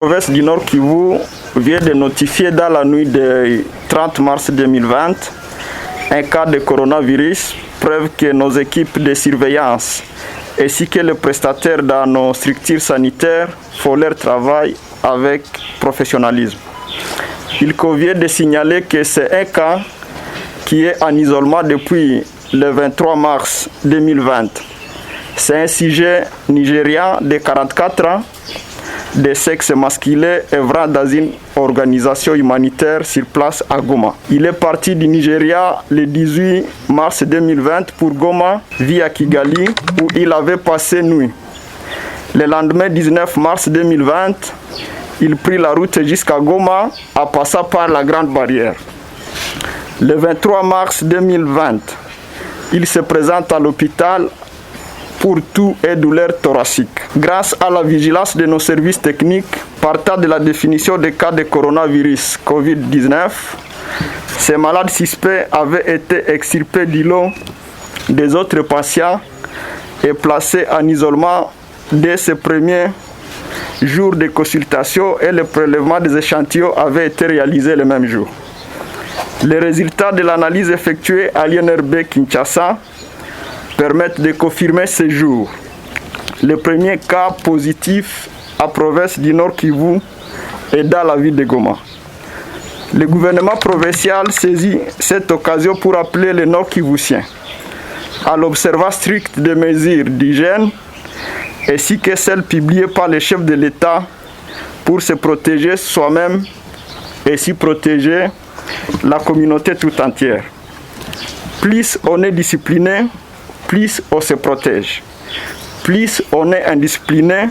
La province du Nord Kivu vient de notifier dans la nuit du 30 mars 2020 un cas de coronavirus, preuve que nos équipes de surveillance ainsi que les prestataires dans nos structures sanitaires font leur travail avec professionnalisme. Il convient de signaler que c'est un cas qui est en isolement depuis le 23 mars 2020. C'est un sujet nigérian de 44 ans, de sexe masculin, œuvrant dans une organisation humanitaire sur place à Goma. Il est parti du Nigeria le 18 mars 2020 pour Goma via Kigali où il avait passé nuit. Le lendemain 19 mars 2020, il prit la route jusqu'à Goma en passant par la Grande Barrière. Le 23 mars 2020, il se présente à l'hôpital pour toux et douleurs thoraciques. Grâce à la vigilance de nos services techniques, partant de la définition des cas de coronavirus COVID-19, ces malades suspects avaient été extirpés du lot des autres patients et placés en isolement dès ces premiers jours de consultation et le prélèvement des échantillons avait été réalisé le même jour. Les résultats de l'analyse effectuée à l'INRB Kinshasa permettent de confirmer ces jours. Le premier cas positif à province du Nord Kivu est dans la ville de Goma. Le gouvernement provincial saisit cette occasion pour appeler les Nord-Kivusiens à l'observance stricte des mesures d'hygiène ainsi que celles publiées par les chefs de l'État pour se protéger soi-même et ainsi protéger la communauté tout entière. Plus on est discipliné, plus on se protège. Plus on est indiscipliné,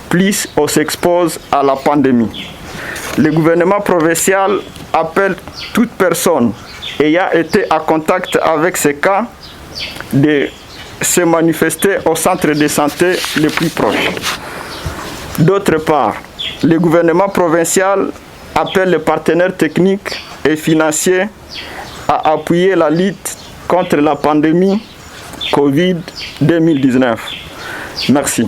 plus on s'expose à la pandémie. Le gouvernement provincial appelle toute personne ayant été en contact avec ces cas de se manifester au centre de santé le plus proche. D'autre part, le gouvernement provincial appelle les partenaires techniques et financiers à appuyer la lutte contre la pandémie COVID-2019. Merci.